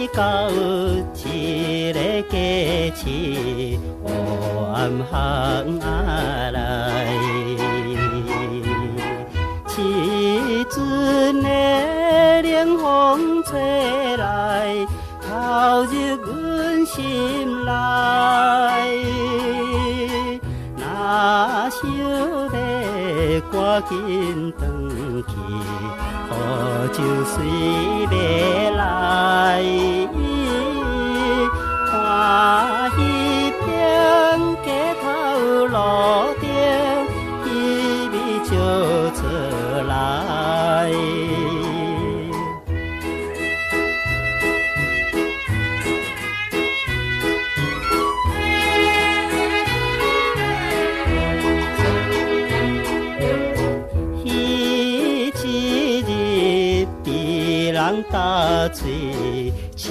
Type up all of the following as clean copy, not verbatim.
到一个家市黑暗巷仔内，凄阵的冷风吹来，透入阮心内。若想要赶紧转去，雨就随袂来。看彼片街头路顶，伊味笑出来。人打嘴，刺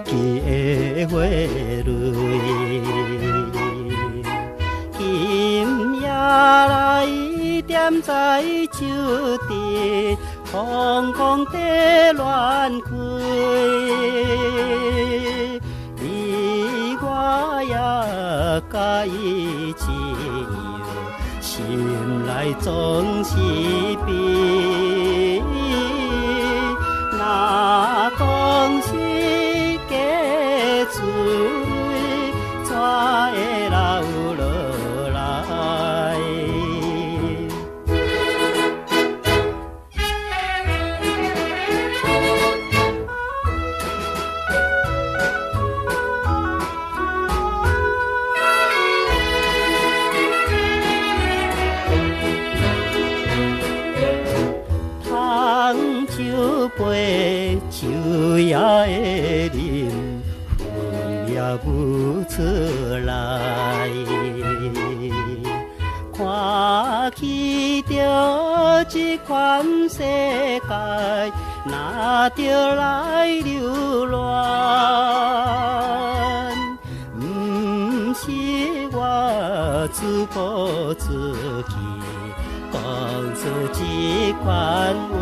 激的花蕊。今夜来踮在酒店，空空地乱开。你我也甲伊一样，心内总是悲。若讲是假滋味，怎会留落来？烫酒杯，酒也会啉，魂也舞出来。看起着这款世界，哪着来流乱？不是我自暴自弃，讲出这款话。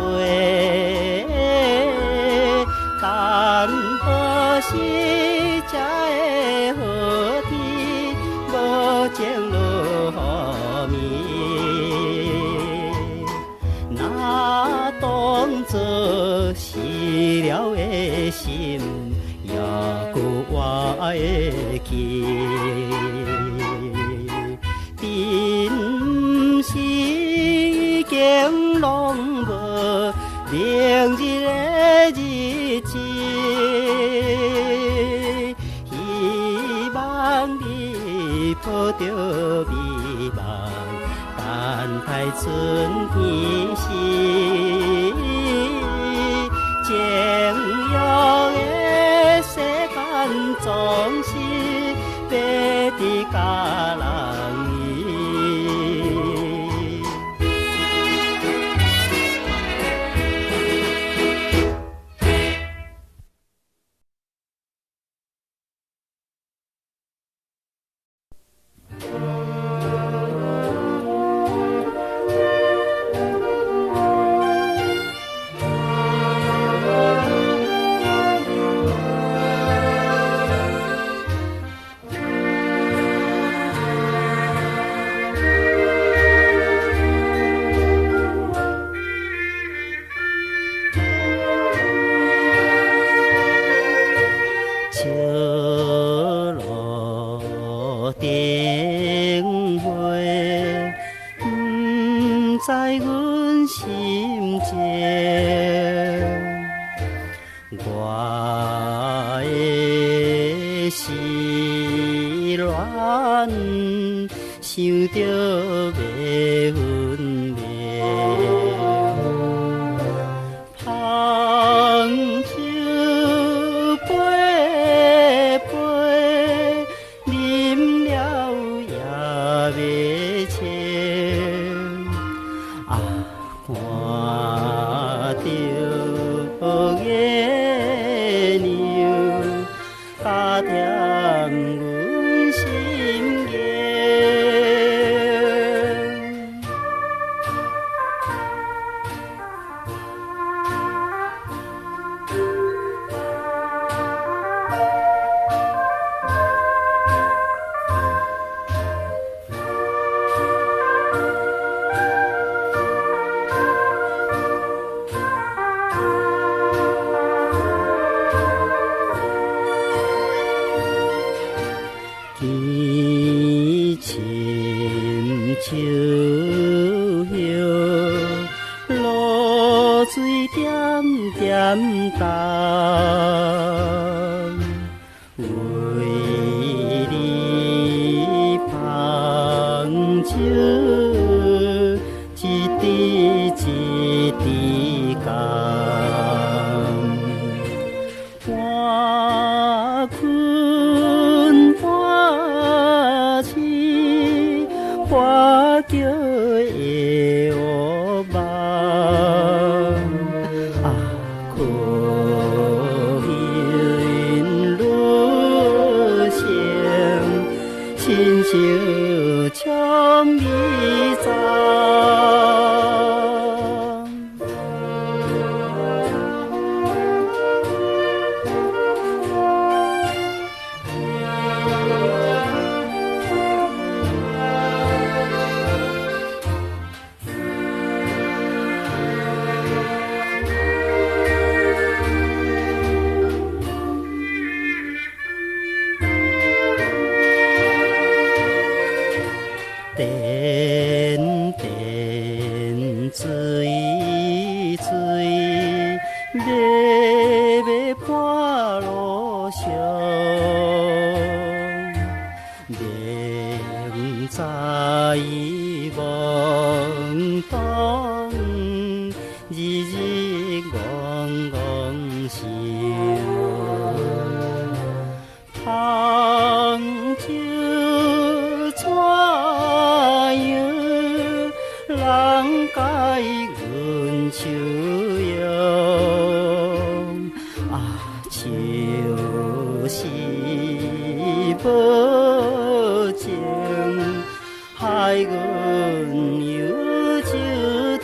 但何时才会好天无情落雨暝？若当作死了的心，也搁活会去。并不是已经拢无明日的日子，希望你抱着美梦，等待春天时。情欲的世间总是白伫甲人意。在阮心间，我的思恋，想着袂分别。芳酒杯杯，啉了也袂清。看着月亮，加添阮心弦。水点点重，为你放手，一滴一滴甘。半困半醒，花叫的乌梦。可云路上，亲像枪迷踪。点点水水，微微伴路上，明知梦东，日日戆戆想。芳酒带样，人解阮手摇。就是无情，害阮忧愁重。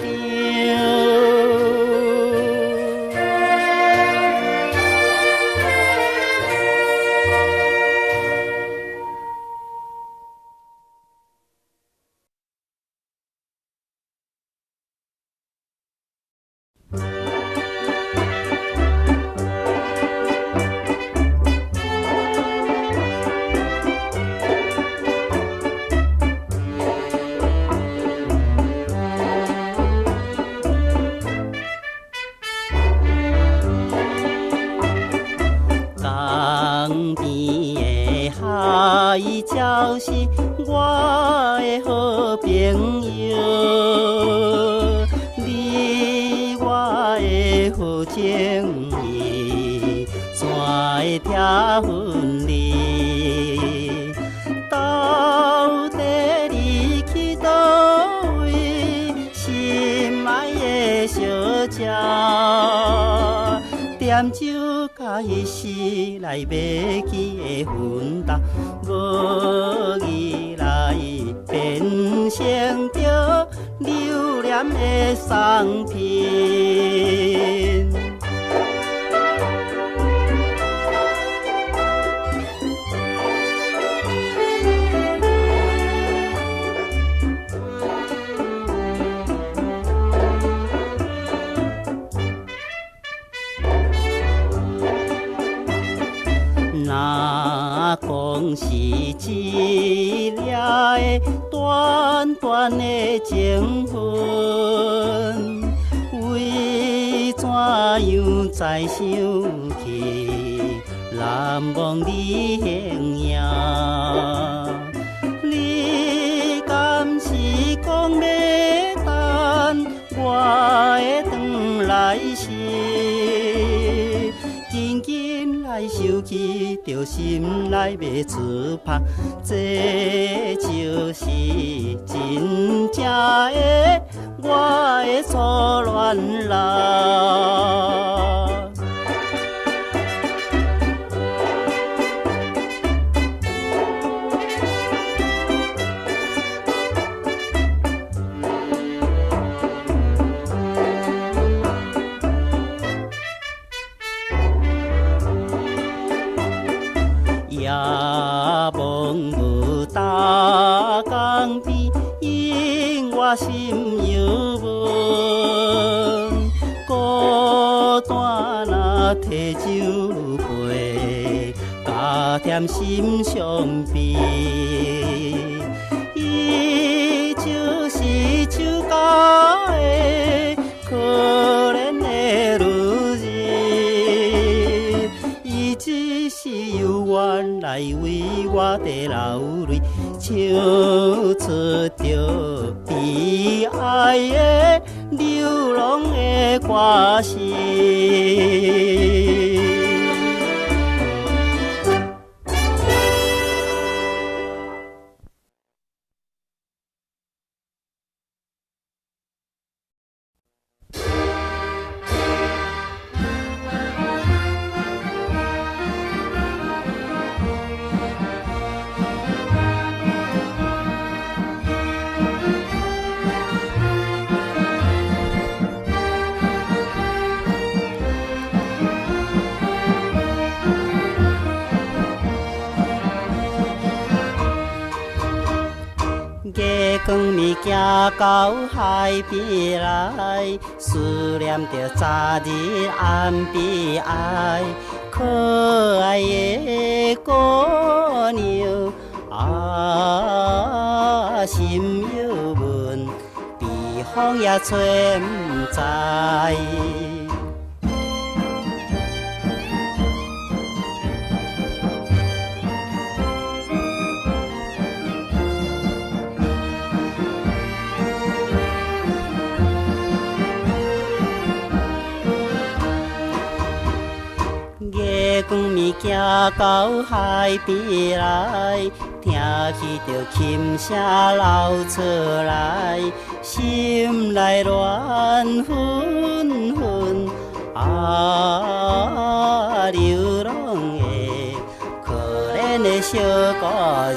江边的海鸟是我的好朋友，你我的好情谊，怎会拆分离？到底你去倒位？心爱的小姐。点酒甲彼时来买去的分担，无意来变成着留恋的送品。若讲是一粒的短短的情分，为怎样再想起难忘你形影？你敢是讲要等我会转来时？紧紧来想起，着心内要出拍，这就是真正的我的初恋人。夜望无大江边，引我心犹闷。孤单若提酒杯，加添心伤悲。伊就是酒家的可怜的地流泪，唱出着悲哀的流浪的歌声。月光暝行到海边来，思念着昨日暗悲哀。可爱的姑娘啊，心犹闷，避风也吹不知。月光暝行到海边来，听起着琴声流出来，心内乱纷纷。啊，流浪的可怜的小孤儿。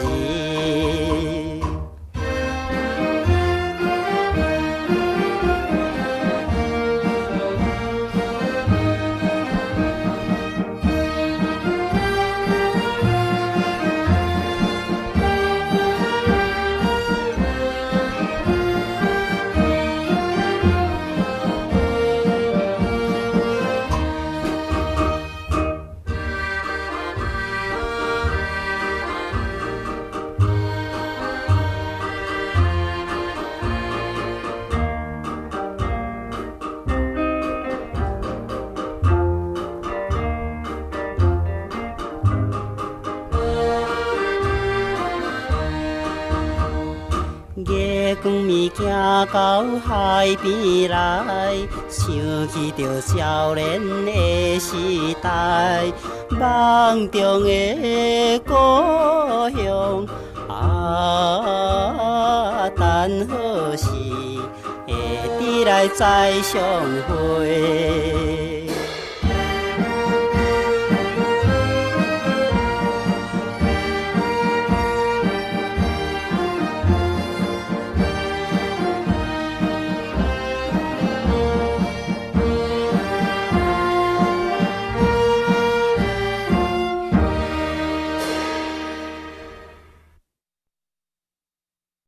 月光暝行到海边来，想起着少年的时代，梦中的故乡啊，等何时会回来再相会？